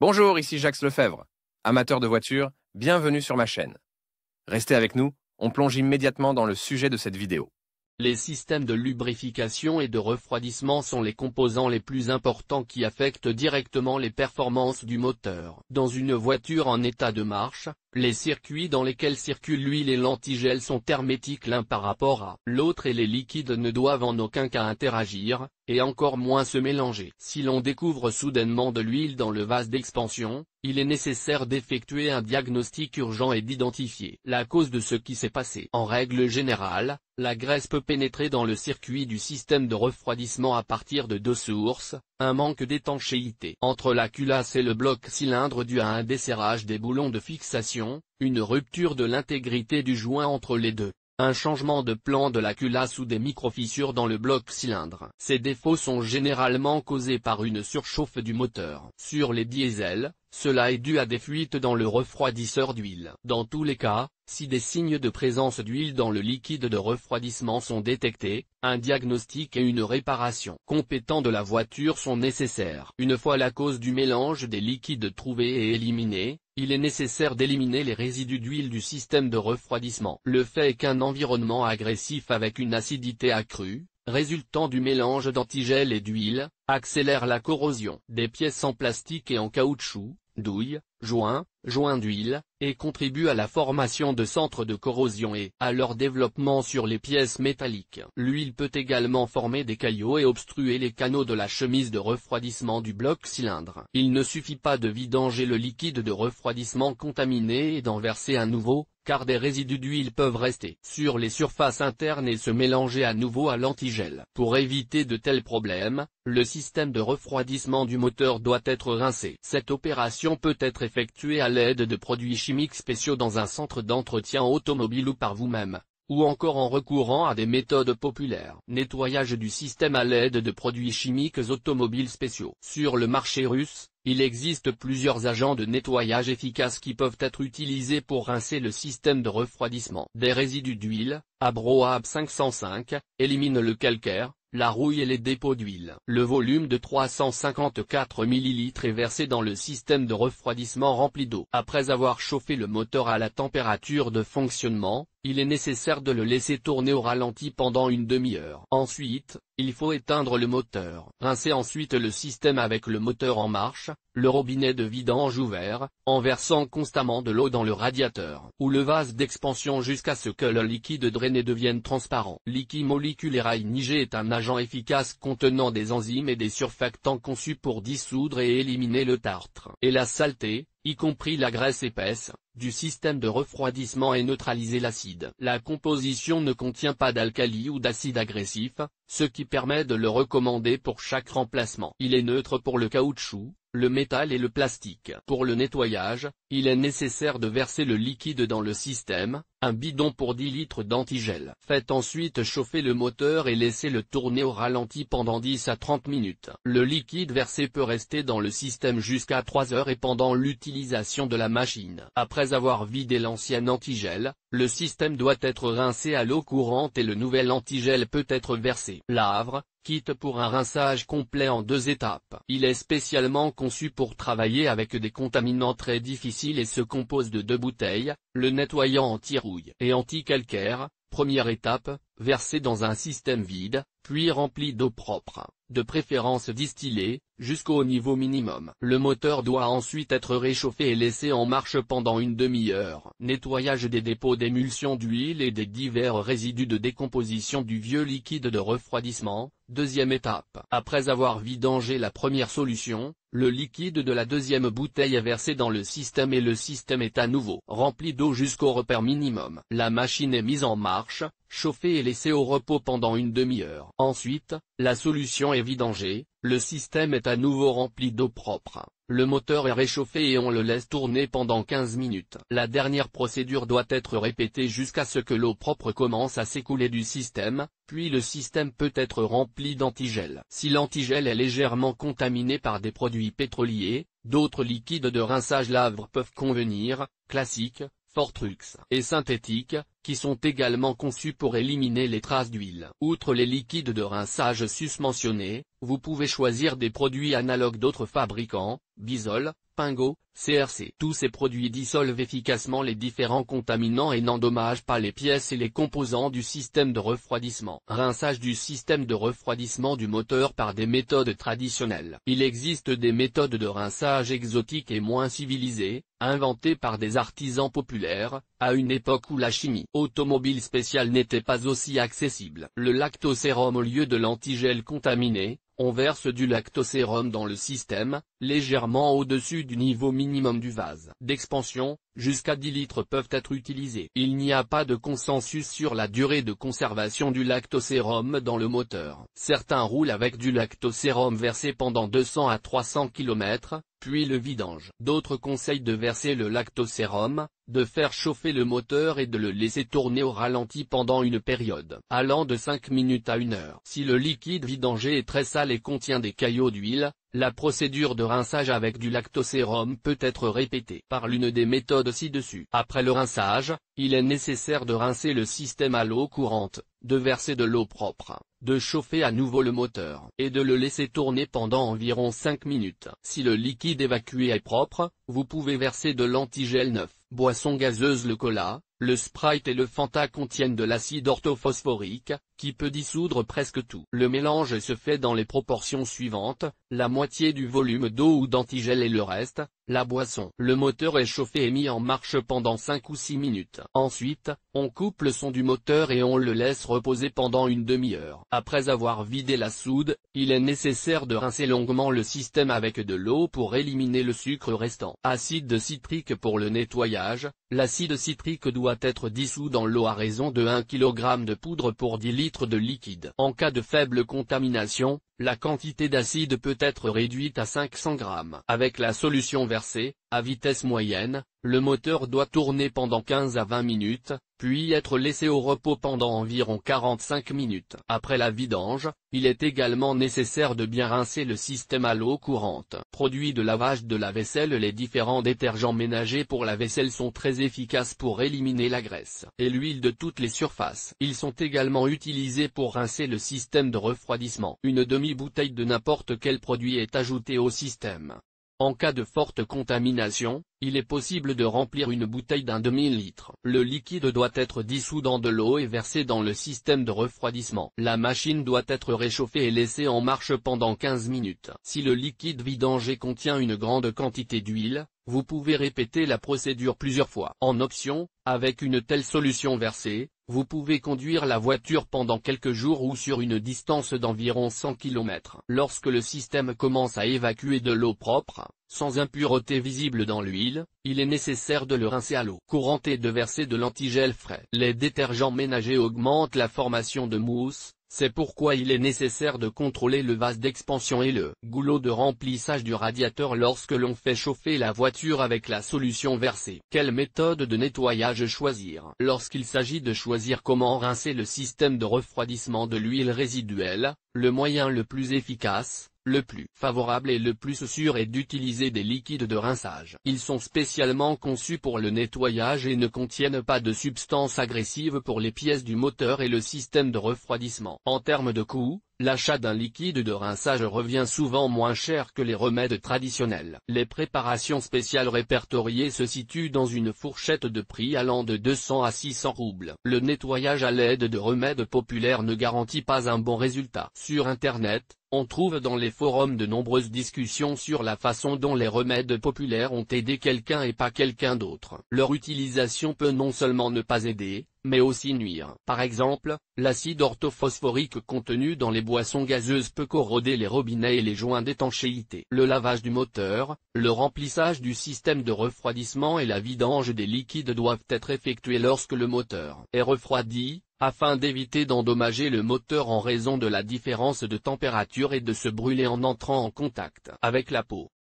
Bonjour, ici Jacques Lefebvre. Amateur de voitures, bienvenue sur ma chaîne. Restez avec nous, on plonge immédiatement dans le sujet de cette vidéo. Les systèmes de lubrification et de refroidissement sont les composants les plus importants qui affectent directement les performances du moteur. Dans une voiture en état de marche, les circuits dans lesquels circulent l'huile et l'antigel sont hermétiques l'un par rapport à l'autre et les liquides ne doivent en aucun cas interagir, et encore moins se mélanger. Si l'on découvre soudainement de l'huile dans le vase d'expansion, il est nécessaire d'effectuer un diagnostic urgent et d'identifier la cause de ce qui s'est passé. En règle générale, la graisse peut pénétrer dans le circuit du système de refroidissement à partir de deux sources, un manque d'étanchéité entre la culasse et le bloc cylindre dû à un desserrage des boulons de fixation, une rupture de l'intégrité du joint entre les deux, un changement de plan de la culasse ou des microfissures dans le bloc cylindre. Ces défauts sont généralement causés par une surchauffe du moteur. Sur les diesels, cela est dû à des fuites dans le refroidisseur d'huile. Dans tous les cas, si des signes de présence d'huile dans le liquide de refroidissement sont détectés, un diagnostic et une réparation compétente de la voiture sont nécessaires. Une fois la cause du mélange des liquides trouvée et éliminée, il est nécessaire d'éliminer les résidus d'huile du système de refroidissement. Le fait est qu'un environnement agressif avec une acidité accrue, résultant du mélange d'antigel et d'huile, accélère la corrosion des pièces en plastique et en caoutchouc, douilles, joints d'huile, et contribue à la formation de centres de corrosion et à leur développement sur les pièces métalliques. L'huile peut également former des caillots et obstruer les canaux de la chemise de refroidissement du bloc cylindre. Il ne suffit pas de vidanger le liquide de refroidissement contaminé et d'en verser un nouveau, car des résidus d'huile peuvent rester sur les surfaces internes et se mélanger à nouveau à l'antigel. Pour éviter de tels problèmes, le système de refroidissement du moteur doit être rincé. Cette opération peut être effectuée à l'aide de produits chimiques spéciaux dans un centre d'entretien automobile ou par vous-même, ou encore en recourant à des méthodes populaires. Nettoyage du système à l'aide de produits chimiques automobiles spéciaux. Sur le marché russe, il existe plusieurs agents de nettoyage efficaces qui peuvent être utilisés pour rincer le système de refroidissement. Des résidus d'huile, Abroab 505, élimine le calcaire, la rouille et les dépôts d'huile. Le volume de 354 ml est versé dans le système de refroidissement rempli d'eau. Après avoir chauffé le moteur à la température de fonctionnement, il est nécessaire de le laisser tourner au ralenti pendant une demi-heure. Ensuite, il faut éteindre le moteur. Rincer ensuite le système avec le moteur en marche, le robinet de vidange ouvert, en versant constamment de l'eau dans le radiateur ou le vase d'expansion jusqu'à ce que le liquide drainé devienne transparent. Liquide moléculaire ING est un agent efficace contenant des enzymes et des surfactants conçus pour dissoudre et éliminer le tartre et la saleté, y compris la graisse épaisse, du système de refroidissement et neutraliser l'acide. La composition ne contient pas d'alcali ou d'acide agressif, ce qui permet de le recommander pour chaque remplacement. Il est neutre pour le caoutchouc, le métal et le plastique. Pour le nettoyage, il est nécessaire de verser le liquide dans le système, un bidon pour 10 litres d'antigel. Faites ensuite chauffer le moteur et laissez-le tourner au ralenti pendant 10 à 30 minutes. Le liquide versé peut rester dans le système jusqu'à 3 heures et pendant l'utilisation de la machine. Après avoir vidé l'ancien antigel, le système doit être rincé à l'eau courante et le nouvel antigel peut être versé. Lavre, kit pour un rinçage complet en 2 étapes. Il est spécialement conçu pour travailler avec des contaminants très difficiles et se compose de 2 bouteilles, le nettoyant anti-rouille et anti-calcaire. Première étape, verser dans un système vide, puis rempli d'eau propre, de préférence distillée, jusqu'au niveau minimum. Le moteur doit ensuite être réchauffé et laissé en marche pendant une demi-heure. Nettoyage des dépôts d'émulsion d'huile et des divers résidus de décomposition du vieux liquide de refroidissement. Deuxième étape. Après avoir vidangé la première solution, le liquide de la deuxième bouteille est versé dans le système et le système est à nouveau rempli d'eau jusqu'au repère minimum. La machine est mise en marche, chauffée et laissée au repos pendant une demi-heure. Ensuite, la solution est vidangée, le système est à nouveau rempli d'eau propre. Le moteur est réchauffé et on le laisse tourner pendant 15 minutes. La dernière procédure doit être répétée jusqu'à ce que l'eau propre commence à s'écouler du système, puis le système peut être rempli d'antigel. Si l'antigel est légèrement contaminé par des produits pétroliers, d'autres liquides de rinçage lave peuvent convenir, classique, Fortrux et synthétiques, qui sont également conçus pour éliminer les traces d'huile. Outre les liquides de rinçage susmentionnés, vous pouvez choisir des produits analogues d'autres fabricants, Bisol, Pingo, CRC. Tous ces produits dissolvent efficacement les différents contaminants et n'endommagent pas les pièces et les composants du système de refroidissement. Rinçage du système de refroidissement du moteur par des méthodes traditionnelles. Il existe des méthodes de rinçage exotiques et moins civilisées, inventées par des artisans populaires, à une époque où la chimie automobile spéciale n'était pas aussi accessible. Le lactosérum au lieu de l'antigel contaminé, on verse du lactosérum dans le système, légèrement au-dessus du niveau minimum du vase d'expansion, jusqu'à 10 litres peuvent être utilisés. Il n'y a pas de consensus sur la durée de conservation du lactosérum dans le moteur. Certains roulent avec du lactosérum versé pendant 200 à 300 km, puis le vidange. D'autres conseillent de verser le lactosérum, de faire chauffer le moteur et de le laisser tourner au ralenti pendant une période allant de 5 minutes à 1 heure. Si le liquide vidangé est très sale et contient des caillots d'huile, la procédure de rinçage avec du lactosérum peut être répétée par l'une des méthodes ci-dessus. Après le rinçage, il est nécessaire de rincer le système à l'eau courante, de verser de l'eau propre, de chauffer à nouveau le moteur, et de le laisser tourner pendant environ 5 minutes. Si le liquide évacué est propre, vous pouvez verser de l'antigel neuf. Boissons gazeuses. Le cola, le Sprite et le Fanta contiennent de l'acide orthophosphorique, qui peut dissoudre presque tout. Le mélange se fait dans les proportions suivantes, la moitié du volume d'eau ou d'antigel et le reste, la boisson. Le moteur est chauffé et mis en marche pendant 5 ou 6 minutes. Ensuite, on coupe le son du moteur et on le laisse reposer pendant une demi-heure. Après avoir vidé la soude, il est nécessaire de rincer longuement le système avec de l'eau pour éliminer le sucre restant. Acide citrique pour le nettoyage. L'acide citrique doit être dissous dans l'eau à raison de 1 kg de poudre pour 10 litres de liquide. En cas de faible contamination, la quantité d'acide peut être réduite à 500 g. Avec la solution versée, à vitesse moyenne, le moteur doit tourner pendant 15 à 20 minutes, puis être laissé au repos pendant environ 45 minutes. Après la vidange, il est également nécessaire de bien rincer le système à l'eau courante. Produits de lavage de la vaisselle. Les différents détergents ménagers pour la vaisselle sont très efficaces pour éliminer la graisse et l'huile de toutes les surfaces. Ils sont également utilisés pour rincer le système de refroidissement. Une demi-bouteille de n'importe quel produit est ajoutée au système. En cas de forte contamination, il est possible de remplir une bouteille d'un demi-litre. Le liquide doit être dissous dans de l'eau et versé dans le système de refroidissement. La machine doit être réchauffée et laissée en marche pendant 15 minutes. Si le liquide vidangé contient une grande quantité d'huile, vous pouvez répéter la procédure plusieurs fois. En option, avec une telle solution versée, vous pouvez conduire la voiture pendant quelques jours ou sur une distance d'environ 100 km. Lorsque le système commence à évacuer de l'eau propre, sans impureté visible dans l'huile, il est nécessaire de le rincer à l'eau courante et de verser de l'antigel frais. Les détergents ménagers augmentent la formation de mousse. C'est pourquoi il est nécessaire de contrôler le vase d'expansion et le goulot de remplissage du radiateur lorsque l'on fait chauffer la voiture avec la solution versée. Quelle méthode de nettoyage choisir? Lorsqu'il s'agit de choisir comment rincer le système de refroidissement de l'huile résiduelle, le moyen le plus efficace, le plus favorable et le plus sûr est d'utiliser des liquides de rinçage. Ils sont spécialement conçus pour le nettoyage et ne contiennent pas de substances agressives pour les pièces du moteur et le système de refroidissement. En termes de coût, l'achat d'un liquide de rinçage revient souvent moins cher que les remèdes traditionnels. Les préparations spéciales répertoriées se situent dans une fourchette de prix allant de 200 à 600 roubles. Le nettoyage à l'aide de remèdes populaires ne garantit pas un bon résultat. Sur Internet, on trouve dans les forums de nombreuses discussions sur la façon dont les remèdes populaires ont aidé quelqu'un et pas quelqu'un d'autre. Leur utilisation peut non seulement ne pas aider, mais aussi nuire. Par exemple, l'acide orthophosphorique contenu dans les boissons gazeuses peut corroder les robinets et les joints d'étanchéité. Le lavage du moteur, le remplissage du système de refroidissement et la vidange des liquides doivent être effectués lorsque le moteur est refroidi, afin d'éviter d'endommager le moteur en raison de la différence de température et de se brûler en entrant en contact avec la peau.